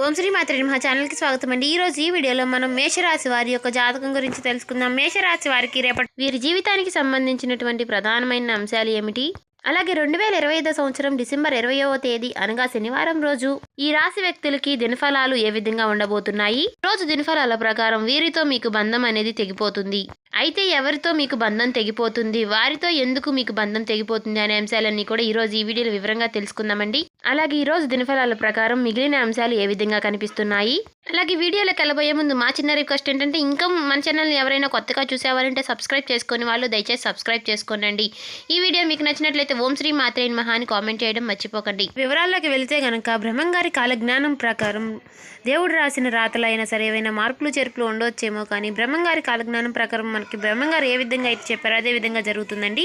ఓం శ్రీ మాత్రే నమః ఛానల్కి స్వాగతం అండి. ఈరోజు ఈ వీడియోలో మనం మేషరాశి వారి యొక్క జాతకం గురించి తెలుసుకుందాం. మేషరాశి వారికి రేపటి వీరి జీవితానికి సంబంధించినటువంటి ప్రధానమైన అంశాలు ఏమిటి, అలాగే 2025 సంవత్సరం డిసెంబర్ 20వ తేదీ అనగా శనివారం రోజు ఈ రాశి వ్యక్తులకి దినఫలాలు ఏ విధంగా ఉండబోతున్నాయి. రోజు దినఫలాల ప్రకారం వీరితో మీకు బంధం అనేది తెగిపోతుంది. అయితే ఎవరితో మీకు బంధం తెగిపోతుంది, వారితో ఎందుకు మీకు బంధం తెగిపోతుంది అనే అంశాలన్నీ కూడా ఈరోజు ఈ వీడియోలో వివరంగా తెలుసుకుందామండి. అలాగే ఈరోజు దినఫలాల ప్రకారం మిగిలిన అంశాలు ఏ విధంగా కనిపిస్తున్నాయి. అలాగే వీడియోలోకి వెళ్ళబోయే ముందు మా చిన్న రిక్వెస్ట్ ఏంటంటే, ఇంకా మన ఛానల్ని ఎవరైనా కొత్తగా చూసేవారంటే సబ్స్క్రైబ్ చేసుకుని వాళ్ళు దయచేసి సబ్స్క్రైబ్ చేసుకోండి. ఈ వీడియో మీకు నచ్చినట్లయితే ఓం శ్రీ మాత్రే నమః అని కామెంట్ చేయడం మర్చిపోకండి. వివరాల్లోకి వెళితే గనక బ్రహ్మంగారి కాలజ్ఞానం ప్రకారం దేవుడు రాసిన రాతలైనా సరే ఏవైనా మార్పులు చేర్పులు ఉండొచ్చేమో, కానీ బ్రహ్మంగారి కాలజ్ఞానం ప్రకారం మనకి బ్రహ్మంగారు ఏ విధంగా అయితే చెప్పారో అదే విధంగా జరుగుతుందండి.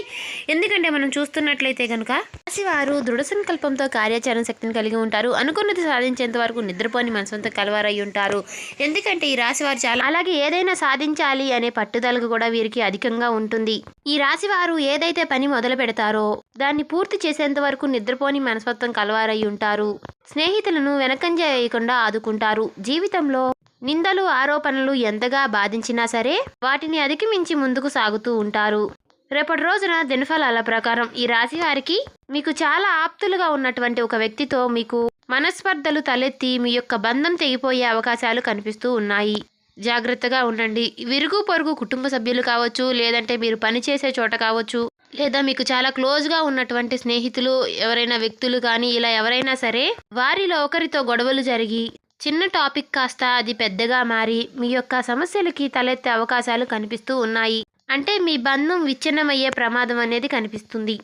ఎందుకంటే మనం చూస్తున్నట్లయితే కనుక రాశివారు దృఢ సంకల్పంతో కార్యాచరణ శక్తిని కలిగి ఉంటారు. అనుకున్నది సాధించేంత వరకు నిద్రపోని మనసంతో కలవారై ఉంటారు. ఎందుకంటే ఈ రాశివారు చాలా అలాగే ఏదైనా సాధించాలి అనే పట్టుదలకు కూడా వీరికి అధికంగా ఉంటుంది. ఈ రాశివారు ఏదైతే పని మొదలు పెడతారో దాన్ని పూర్తి చేసేంత వరకు నిద్రపోని మనస్తత్వం కలవారై ఉంటారు. స్నేహితులను వెనకంజ వేయకుండా ఆదుకుంటారు. జీవితంలో నిందలు ఆరోపణలు ఎంతగా బాధించినా సరే వాటిని అధిగమించి ముందుకు సాగుతూ ఉంటారు. రేపటి రోజున దినఫలాల ప్రకారం ఈ రాశి వారికి మీకు చాలా ఆప్తులుగా ఉన్నటువంటి ఒక వ్యక్తితో మీకు మనస్పర్ధలు తలెత్తి మీ యొక్క బంధం తెగిపోయే అవకాశాలు కనిపిస్తూ ఉన్నాయి. జాగ్రత్తగా ఉండండి. విరుగు పొరుగు కుటుంబ సభ్యులు కావచ్చు, లేదంటే మీరు పనిచేసే చోట కావచ్చు, లేదా మీకు చాలా క్లోజ్గా ఉన్నటువంటి స్నేహితులు ఎవరైనా వ్యక్తులు కానీ ఇలా ఎవరైనా సరే వారిలో ఒకరితో గొడవలు జరిగి చిన్న టాపిక్ కాస్త అది పెద్దగా మారి మీ యొక్క సమస్యలకి తలెత్తే అవకాశాలు కనిపిస్తూ ఉన్నాయి. అంటే మీ బంధం విచ్ఛిన్నమయ్యే ప్రమాదం అనేది కనిపిస్తుంది.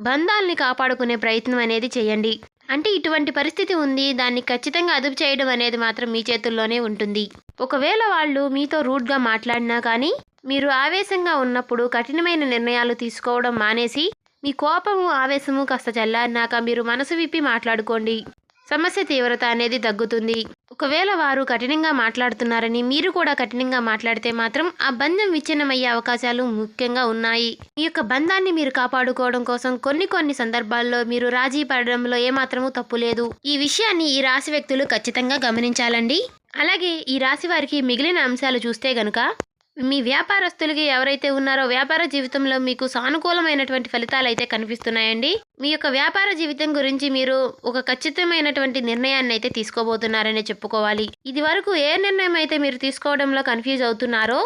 బంధాలని కాపాడుకునే ప్రయత్నం అనేది చేయండి. అంటే ఇటువంటి పరిస్థితి ఉంది, దాన్ని ఖచ్చితంగా అదుపు చేయడం అనేది మాత్రం మీ చేతుల్లోనే ఉంటుంది. ఒకవేళ వాళ్ళు మీతో రూడ్గా మాట్లాడినా కానీ మీరు ఆవేశంగా ఉన్నప్పుడు కఠినమైన నిర్ణయాలు తీసుకోవడం మానేసి మీ కోపము ఆవేశము కాస్త చల్లారినాక మీరు మనసు విప్పి మాట్లాడుకోండి. సమస్య తీవ్రత అనేది తగ్గుతుంది. ఒకవేళ వారు కఠినంగా మాట్లాడుతున్నారని మీరు కూడా కఠినంగా మాట్లాడితే మాత్రం ఆ బంధం విచ్ఛిన్నమయ్యే అవకాశాలు ముఖ్యంగా ఉన్నాయి. ఈ యొక్క బంధాన్ని మీరు కాపాడుకోవడం కోసం కొన్ని సందర్భాల్లో మీరు రాజీ పడడంలో ఏమాత్రమూ తప్పు లేదు. ఈ విషయాన్ని ఈ రాశి వ్యక్తులు ఖచ్చితంగా గమనించాలండి. అలాగే ఈ రాశి వారికి మిగిలిన అంశాలు చూస్తే గనుక మీ వ్యాపారస్తులకి ఎవరైతే ఉన్నారో వ్యాపార జీవితంలో మీకు సానుకూలమైనటువంటి ఫలితాలు అయితే కనిపిస్తున్నాయండి. మీ యొక్క వ్యాపార జీవితం గురించి మీరు ఒక ఖచ్చితమైనటువంటి నిర్ణయాన్ని అయితే తీసుకోబోతున్నారనే చెప్పుకోవాలి. ఇది వరకు ఏ నిర్ణయం అయితే మీరు తీసుకోవడంలో కన్ఫ్యూజ్ అవుతున్నారో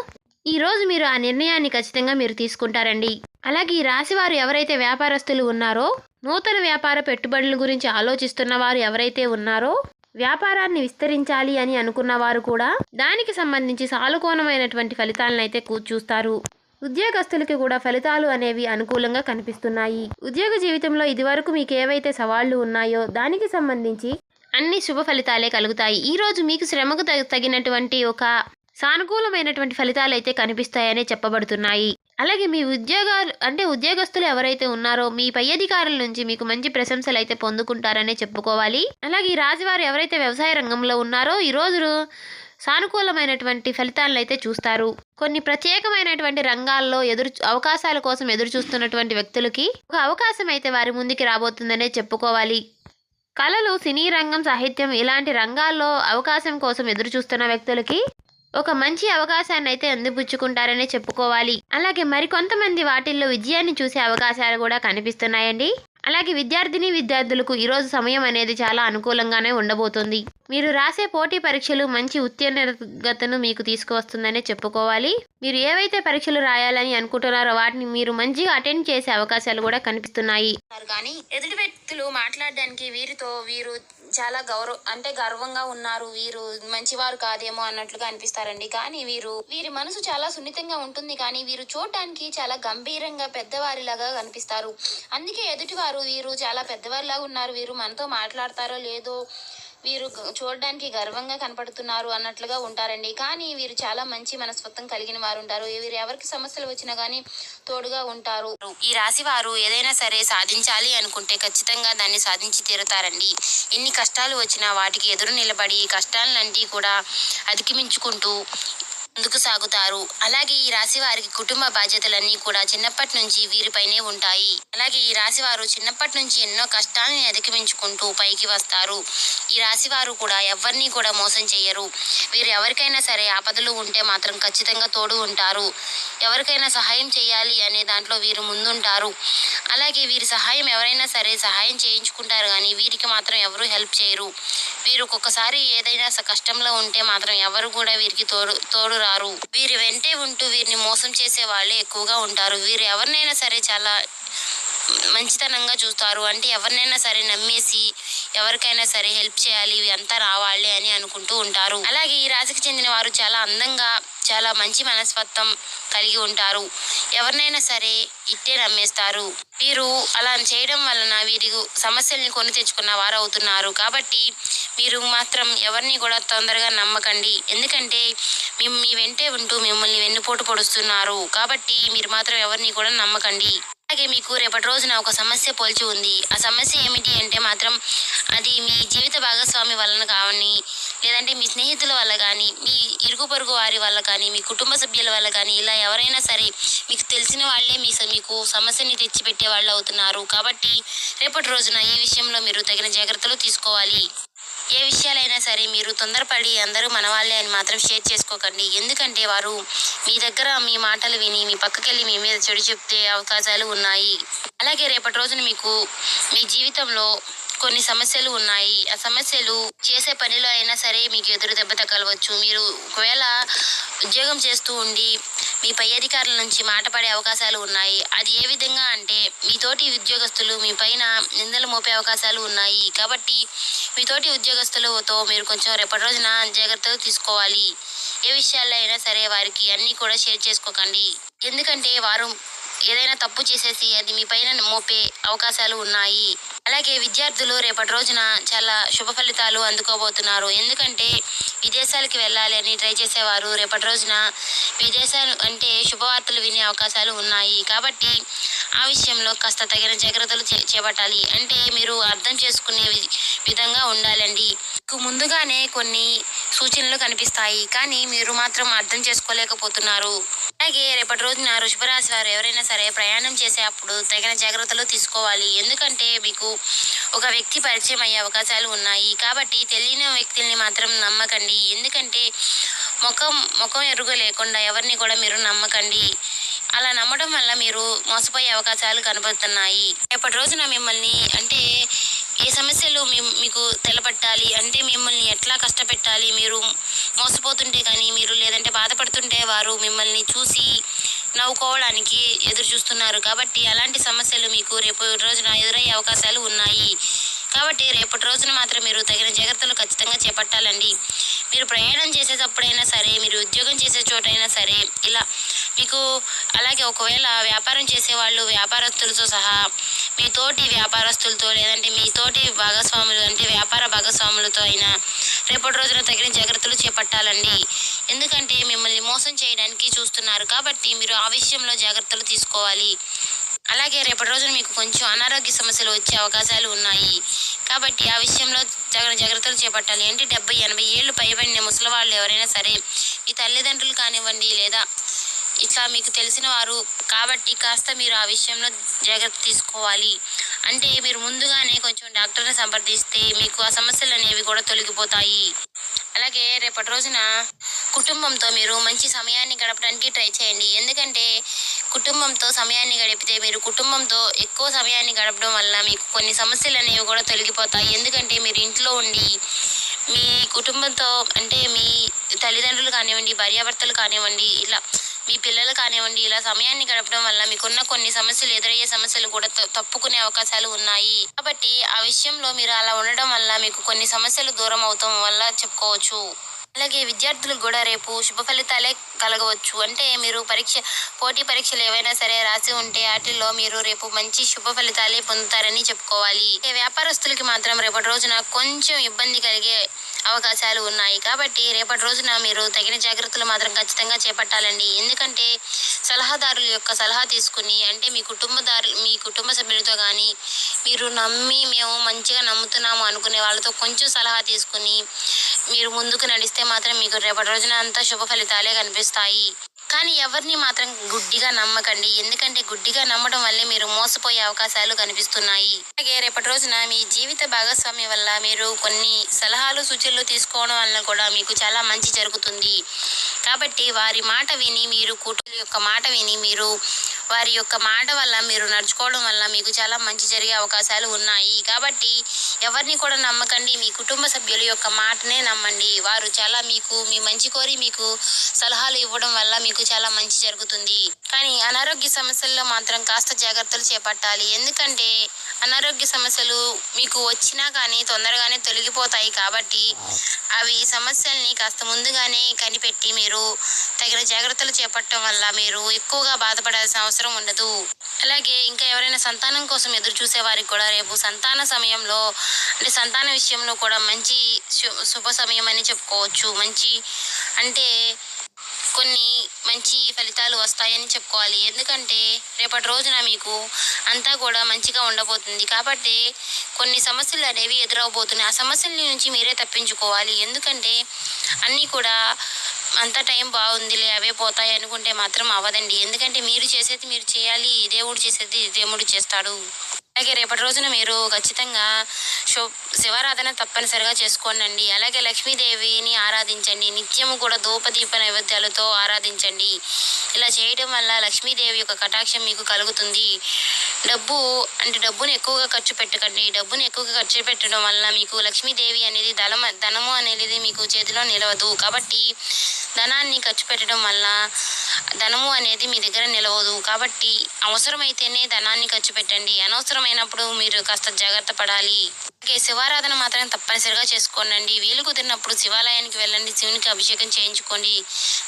ఈ రోజు మీరు ఆ నిర్ణయాన్ని ఖచ్చితంగా మీరు తీసుకుంటారండి. అలాగే ఈ రాశి వారు ఎవరైతే వ్యాపారస్తులు ఉన్నారో, నూతన వ్యాపార పెట్టుబడుల గురించి ఆలోచిస్తున్న వారు ఎవరైతే ఉన్నారో, వ్యాపారాన్ని విస్తరించాలి అని అనుకున్న వారు కూడా దానికి సంబంధించి సానుకూలమైనటువంటి ఫలితాలను అయితే చూస్తారు. ఉద్యోగస్తులకి కూడా ఫలితాలు అనేవి అనుకూలంగా కనిపిస్తున్నాయి. ఉద్యోగ జీవితంలో ఇదివరకు మీకు ఏవైతే సవాళ్లు ఉన్నాయో దానికి సంబంధించి అన్ని శుభ ఫలితాలే కలుగుతాయి. ఈ రోజు మీకు శ్రమకు తగినటువంటి ఒక సానుకూలమైనటువంటి ఫలితాలు అయితే కనిపిస్తాయనే చెప్పబడుతున్నాయి. అలాగే మీ ఉద్యోగస్తులు ఎవరైతే ఉన్నారో మీ పై అధికారుల నుంచి మీకు మంచి ప్రశంసలు అయితే పొందుకుంటారనే చెప్పుకోవాలి. అలాగే ఈ రాశివారు ఎవరైతే వ్యవసాయ రంగంలో ఉన్నారో ఈ రోజు సానుకూలమైనటువంటి ఫలితాలను అయితే చూస్తారు. కొన్ని ప్రత్యేకమైనటువంటి రంగాల్లో అవకాశాల కోసం ఎదురు చూస్తున్నటువంటి వ్యక్తులకి ఒక అవకాశం అయితే వారి ముందుకి రాబోతుందనే చెప్పుకోవాలి. కళలు, సినీ రంగం, సాహిత్యం ఇలాంటి రంగాల్లో అవకాశం కోసం ఎదురు చూస్తున్న వ్యక్తులకి ఒక మంచి అవకాశాన్ని అయితే అందిపుచ్చుకుంటారనే చెప్పుకోవాలి. అలాగే మరికొంతమంది వాటిల్లో విజయాన్ని చూసే అవకాశాలు కూడా కనిపిస్తున్నాయండి. అలాగే విద్యార్థులకు ఈరోజు సమయం అనేది చాలా అనుకూలంగానే ఉండబోతుంది. మీరు రాసే పోటీ పరీక్షలు మంచి ఉత్తీర్ణతను మీకు తీసుకువస్తుందనే చెప్పుకోవాలి. మీరు ఏవైతే పరీక్షలు రాయాలని అనుకుంటున్నారో వాటిని మీరు మంచిగా అటెండ్ చేసే అవకాశాలు కూడా కనిపిస్తున్నాయి. కానీ ఎదుటి వ్యక్తులు మాట్లాడడానికి వీరు చాలా గర్వంగా ఉన్నారు, వీరు మంచివారు కాదేమో అన్నట్లుగా అనిపిస్తారండి. కానీ వీరి మనసు చాలా సున్నితంగా ఉంటుంది. కానీ వీరు చూడటానికి చాలా గంభీరంగా పెద్దవారిలాగా కనిపిస్తారు. అందుకే ఎదుటివారు వీరు చాలా పెద్దవారిలాగా ఉన్నారు, వీరు మనతో మాట్లాడతారో లేదో, వీరు చూడడానికి గర్వంగా కనపడుతున్నారు అన్నట్లుగా ఉంటారండి. కానీ వీరు చాలా మంచి మనస్తత్వం కలిగిన వారు ఉంటారు. వీరు ఎవరికి సమస్యలు వచ్చినా కానీ తోడుగా ఉంటారు. ఈ రాశి వారు ఏదైనా సరే సాధించాలి అనుకుంటే ఖచ్చితంగా దాన్ని సాధించి తీరుతారండి. ఎన్ని కష్టాలు వచ్చినా వాటికి ఎదురు నిలబడి కష్టాలన్నింటినీ కూడా అధిగమించుకుంటూ ముందుకు సాగుతారు. అలాగే ఈ రాశి వారికి కుటుంబ బాధ్యతలన్నీ కూడా చిన్నప్పటి నుంచి వీరిపైనే ఉంటాయి. అలాగే ఈ రాశి వారు చిన్నప్పటి నుంచి ఎన్నో కష్టాలని అధిగమించుకుంటూ పైకి వస్తారు. ఈ రాశి వారు కూడా ఎవరిని కూడా మోసం చేయరు. వీరు ఎవరికైనా సరే ఆపదలు ఉంటే మాత్రం ఖచ్చితంగా తోడు ఉంటారు. ఎవరికైనా సహాయం చేయాలి అనే దాంట్లో వీరు ముందుంటారు. అలాగే వీరి సహాయం ఎవరైనా సరే సహాయం చేయించుకుంటారు, కానీ వీరికి మాత్రం ఎవరు హెల్ప్ చేయరు. వీరు ఒక్కొక్కసారి ఏదైనా కష్టంలో ఉంటే మాత్రం ఎవరు కూడా వీరికి తోడు రారు. వీరి వెంటే ఉంటూ వీరిని మోసం చేసే వాళ్ళే ఎక్కువగా ఉంటారు. వీరు ఎవరినైనా సరే చాలా మంచితనంగా చూస్తారు. అంటే ఎవరినైనా సరే నమ్మేసి ఎవరికైనా సరే హెల్ప్ చేయాలి, అంతా రావాలి అని అనుకుంటూ ఉంటారు. అలాగే ఈ రాశికి చెందిన వారు చాలా అందంగా, చాలా మంచి మనస్తత్వం కలిగి ఉంటారు. ఎవరినైనా సరే ఇట్టే నమ్మేస్తారు. వీరు అలా చేయడం వలన వీరి సమస్యల్ని కొని తెచ్చుకున్న వారు అవుతున్నారు. కాబట్టి మీరు మాత్రం ఎవరిని కూడా తొందరగా నమ్మకండి. ఎందుకంటే మీ వెంటే ఉంటూ మిమ్మల్ని వెన్నుపోటు పొడుస్తున్నారు. కాబట్టి మీరు మాత్రం ఎవరిని కూడా నమ్మకండి. అలాగే మీకు రేపటి రోజున ఒక సమస్య పోల్చి ఉంది. ఆ సమస్య ఏమిటి అంటే మాత్రం అది మీ జీవిత భాగస్వామి వలన కానీ, లేదంటే మీ స్నేహితుల వల్ల కానీ, మీ ఇరుగు పొరుగు వారి వల్ల కానీ, మీ కుటుంబ సభ్యుల వల్ల కానీ, ఇలా ఎవరైనా సరే మీకు తెలిసిన వాళ్ళే మీకు సమస్యని తెచ్చిపెట్టే వాళ్ళు అవుతున్నారు. కాబట్టి రేపటి రోజున ఈ విషయంలో మీరు తగిన జాగ్రత్తలు తీసుకోవాలి. ఏ విషయాలైనా సరే మీరు తొందరపడి అందరూ మన వాళ్ళే అని మాత్రం షేర్ చేసుకోకండి. ఎందుకంటే వారు మీ దగ్గర మీ మాటలు విని మీ పక్కకెళ్ళి మీ మీద చెడు చెప్తే అవకాశాలు ఉన్నాయి. అలాగే రేపటి రోజున మీకు మీ జీవితంలో కొన్ని సమస్యలు ఉన్నాయి. ఆ సమస్యలు చేసే పనిలో అయినా సరే మీకు ఎదురు దెబ్బ తగలవచ్చు. మీరు ఒకవేళ ఉద్యోగం చేస్తూ ఉండి మీ పై అధికారుల నుంచి మాట పడే అవకాశాలు ఉన్నాయి. అది ఏ విధంగా అంటే మీతోటి ఉద్యోగస్తులు మీ పైన నిందలు మోపే అవకాశాలు ఉన్నాయి. కాబట్టి మీతోటి ఉద్యోగస్తులతో మీరు కొంచెం రేపటి రోజున జాగ్రత్తలు తీసుకోవాలి. ఏ విషయాల్లో అయినా సరే వారికి అన్నీ కూడా షేర్ చేసుకోకండి. ఎందుకంటే వారు ఏదైనా తప్పు చేసేసి అది మీ పైన మోపే అవకాశాలు ఉన్నాయి. అలాగే విద్యార్థులు రేపటి రోజున చాలా శుభ ఫలితాలు అందుకోబోతున్నారు. ఎందుకంటే విదేశాలకు వెళ్ళాలి అని ట్రై చేసేవారు రేపటి రోజున విదేశాలు అంటే శుభవార్తలు వినే అవకాశాలు ఉన్నాయి. కాబట్టి ఆ విషయంలో కాస్త తగిన జాగ్రత్తలు చేపట్టాలి. అంటే మీరు అర్థం చేసుకునే విధంగా ఉండాలండి. మీకు ముందుగానే కొన్ని సూచనలు కనిపిస్తాయి, కానీ మీరు మాత్రం అర్థం చేసుకోలేకపోతున్నారు. అలాగే రేపటి రోజున వృషభ రాశి వారు ఎవరైనా సరే ప్రయాణం చేసేటప్పుడు తగిన జాగ్రత్తలు తీసుకోవాలి. ఎందుకంటే మీకు ఒక వ్యక్తి పరిచయం అయ్యే అవకాశాలు ఉన్నాయి. కాబట్టి తెలియని వ్యక్తుల్ని మాత్రం నమ్మకండి. ఎందుకంటే ముఖం ఎరుగు లేకుండా ఎవరిని కూడా మీరు నమ్మకండి. అలా నమ్మడం వల్ల మీరు మోసపోయే అవకాశాలు కనబడుతున్నాయి. రేపటి రోజున మిమ్మల్ని అంటే ఏ సమస్యలు మీకు తెలపట్టాలి అంటే మిమ్మల్ని ఎట్లా కష్టపెట్టాలి, మీరు మోసపోతుంటే కానీ మీరు లేదంటే బాధపడుతుంటే వారు మిమ్మల్ని చూసి నవ్వుకోవడానికి ఎదురు చూస్తున్నారు. కాబట్టి అలాంటి సమస్యలు మీకు రేపు రోజున ఎదురయ్యే అవకాశాలు ఉన్నాయి. కాబట్టి రేపటి రోజున మాత్రం మీరు తగిన జాగ్రత్తలు ఖచ్చితంగా చేపట్టాలండి. మీరు ప్రయాణం చేసేటప్పుడైనా సరే, మీరు ఉద్యోగం చేసే చోటైనా సరే, ఇలా మీకు అలాగే ఒకవేళ వ్యాపారం చేసేవాళ్ళు వ్యాపారస్తులతో సహా మీ తోటి వ్యాపారస్తులతో లేదంటే మీ తోటి భాగస్వాములు అంటే వ్యాపార భాగస్వాములతో అయినా రేపటి రోజున తగిన జాగ్రత్తలు చేపట్టాలండి. ఎందుకంటే మిమ్మల్ని మోసం చేయడానికి చూస్తున్నారు. కాబట్టి మీరు ఆ విషయంలో జాగ్రత్తలు తీసుకోవాలి. అలాగే రేపటి రోజున మీకు కొంచెం అనారోగ్య సమస్యలు వచ్చే అవకాశాలు ఉన్నాయి. కాబట్టి ఆ విషయంలో తగిన జాగ్రత్తలు చేపట్టాలి. అంటే 70-80 ఏళ్ళు పైబడిన ముసలి వాళ్ళు ఎవరైనా సరే మీ తల్లిదండ్రులు కానివ్వండి లేదా ఇట్లా మీకు తెలిసిన వారు కాబట్టి కాస్త మీరు ఆ విషయంలో జాగ్రత్త తీసుకోవాలి. అంటే మీరు ముందుగానే కొంచెం డాక్టర్ని సంప్రదిస్తే మీకు ఆ సమస్యలు అనేవి కూడా తొలగిపోతాయి. అలాగే రేపటి రోజున కుటుంబంతో మీరు మంచి సమయాన్ని గడపడానికి ట్రై చేయండి. ఎందుకంటే కుటుంబంతో సమయాన్ని గడిపితే మీరు కుటుంబంతో ఎక్కువ సమయాన్ని గడపడం వల్ల మీకు కొన్ని సమస్యలు అనేవి కూడా తొలగిపోతాయి. ఎందుకంటే మీరు ఇంట్లో ఉండి మీ కుటుంబంతో అంటే మీ తల్లిదండ్రులు కానివ్వండి, భార్యాభర్తలు కానివ్వండి, ఇలా మీ పిల్లలు కానివ్వండి, ఇలా సమయాన్ని గడపడం వల్ల మీకున్న కొన్ని సమస్యలు ఎదురయ్యే సమస్యలు కూడా తప్పుకునే అవకాశాలు ఉన్నాయి. కాబట్టి ఆ విషయంలో మీరు అలా ఉండడం వల్ల మీకు కొన్ని సమస్యలు దూరం అవటం వల్ల చెప్పుకోవచ్చు. అలాగే విద్యార్థులకు కూడా రేపు శుభ ఫలితాలే కలగవచ్చు. అంటే మీరు పోటీ పరీక్షలు ఏవైనా సరే రాసి ఉంటే వాటిల్లో మీరు రేపు మంచి శుభ ఫలితాలే పొందుతారని చెప్పుకోవాలి. వ్యాపారస్తులకి మాత్రం రేపటి రోజున కొంచెం ఇబ్బంది కలిగే అవకాశాలు ఉన్నాయి. కాబట్టి రేపటి రోజున మీరు తగిన జాగ్రత్తలు మాత్రం ఖచ్చితంగా చేపట్టాలండి. ఎందుకంటే సలహాదారుల యొక్క సలహా తీసుకుని, అంటే మీ కుటుంబ సభ్యులతో కానీ, మీరు నమ్మి మేము మంచిగా నమ్ముతున్నాము అనుకునే వాళ్ళతో కొంచెం సలహా తీసుకుని మీరు ముందుకు నడిస్తే మాత్రం మీకు రేపటి రోజున అంతా శుభ ఫలితాలే కనిపిస్తాయి. కానీ ఎవరిని మాత్రం గుడ్డిగా నమ్మకండి. ఎందుకంటే గుడ్డిగా నమ్మడం వల్లే మీరు మోసపోయే అవకాశాలు కనిపిస్తున్నాయి. అలాగే రేపటి రోజున మీ జీవిత భాగస్వామి వల్ల మీరు కొన్ని సలహాలు సూచనలు తీసుకోవడం వల్ల కూడా మీకు చాలా మంచి జరుగుతుంది. కాబట్టి వారి మాట విని మీరు కుటుంబం యొక్క మాట విని మీరు వారి యొక్క మాట వల్ల మీరు నడుచుకోవడం వల్ల మీకు చాలా మంచి జరిగే అవకాశాలు ఉన్నాయి. కాబట్టి ఎవరిని కూడా నమ్మకండి. మీ కుటుంబ సభ్యుల యొక్క మాటనే నమ్మండి. వారు చాలా మీ మంచి కోరి మీకు సలహాలు ఇవ్వడం వల్ల మీకు చాలా మంచి జరుగుతుంది. కానీ అనారోగ్య సమస్యల్లో మాత్రం కాస్త జాగ్రత్తలు చేపట్టాలి. ఎందుకంటే అనారోగ్య సమస్యలు మీకు వచ్చినా కానీ తొందరగానే తొలగిపోతాయి. కాబట్టి అవి సమస్యల్ని కాస్త ముందుగానే కనిపెట్టి మీరు తగిన జాగ్రత్తలు చేపట్టడం వల్ల మీరు ఎక్కువగా బాధపడాల్సిన అవసరం ఉండదు. అలాగే ఇంకా ఎవరైనా సంతానం కోసం ఎదురు చూసే వారికి కూడా రేపు సంతాన సమయంలో, అంటే సంతాన విషయంలో కూడా మంచి శుభ సమయం అని చెప్పుకోవచ్చు. అంటే కొన్ని మంచి ఫలితాలు వస్తాయని చెప్పుకోవాలి. ఎందుకంటే రేపటి రోజున మీకు అంతా కూడా మంచిగా ఉండబోతుంది. కాబట్టి కొన్ని సమస్యలు అనేవి ఎదురవబోతున్నాయి. ఆ సమస్యల నుంచి మీరే తప్పించుకోవాలి. ఎందుకంటే అన్నీ కూడా అంత టైం బాగుందిలే అవే పోతాయి అనుకుంటే మాత్రం అవ్వదండి. ఎందుకంటే మీరు చేసేది మీరు చేయాలి, దేవుడు చేసేది దేవుడు చేస్తాడు. అలాగే రేపటి రోజున మీరు ఖచ్చితంగా శివారాధన తప్పనిసరిగా చేసుకోండి. అలాగే లక్ష్మీదేవిని ఆరాధించండి. నిత్యము కూడా ధూపదీప నైవేద్యాలతో ఆరాధించండి. ఇలా చేయడం వల్ల లక్ష్మీదేవి యొక్క కటాక్షం మీకు కలుగుతుంది. డబ్బును ఎక్కువగా ఖర్చు పెట్టకండి. డబ్బును ఎక్కువగా ఖర్చు పెట్టడం వల్ల మీకు లక్ష్మీదేవి అనేది ధనము అనేది మీకు చేతిలో నిలవదు. కాబట్టి ధనాన్ని ఖర్చు పెట్టడం వల్ల ధనము అనేది మీ దగ్గర నిలవదు. కాబట్టి అవసరమైతేనే ధనాన్ని ఖర్చు పెట్టండి. అనవసరమైనప్పుడు మీరు కాస్త జాగ్రత్త పడాలి. అలాగే శివారాధన మాత్రం తప్పనిసరిగా చేసుకోండి. వీలు కుదిరినప్పుడు శివాలయానికి వెళ్ళండి, శివునికి అభిషేకం చేయించుకోండి.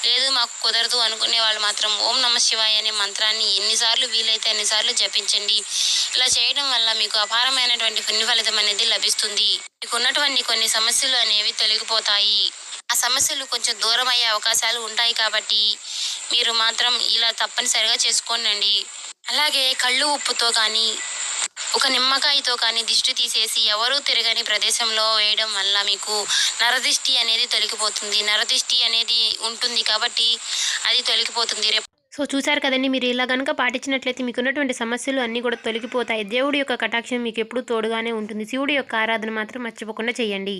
లేదు మాకు కుదరదు అనుకునే వాళ్ళు మాత్రం ఓం నమ శివాయ అనే మంత్రాన్ని ఎన్నిసార్లు వీలైతే అన్నిసార్లు జపించండి. ఇలా చేయడం వల్ల మీకు అపారమైనటువంటి పుణ్య ఫలితం అనేది లభిస్తుంది. మీకు ఉన్నటువంటి కొన్ని సమస్యలు అనేవి తొలగిపోతాయి. ఆ సమస్యలు కొంచెం దూరం అయ్యే అవకాశాలు ఉంటాయి. కాబట్టి మీరు మాత్రం ఇలా తప్పనిసరిగా చేసుకోండి. అలాగే కళ్ళు ఉప్పుతో కానీ ఒక నిమ్మకాయతో కానీ దిష్టి తీసేసి ఎవరూ తిరగని ప్రదేశంలో వేయడం వల్ల మీకు నరదిష్టి అనేది తొలగిపోతుంది. నరదిష్టి అనేది ఉంటుంది కాబట్టి అది తొలగిపోతుంది. సో చూసారు కదండి, మీరు ఇలా కనుక పాటించినట్లయితే మీకు ఉన్నటువంటి సమస్యలు అన్నీ కూడా తొలగిపోతాయి. దేవుడి యొక్క కటాక్షం మీకు ఎప్పుడూ తోడుగానే ఉంటుంది. శివుడి యొక్క ఆరాధన మాత్రం మర్చిపోకుండా చేయండి.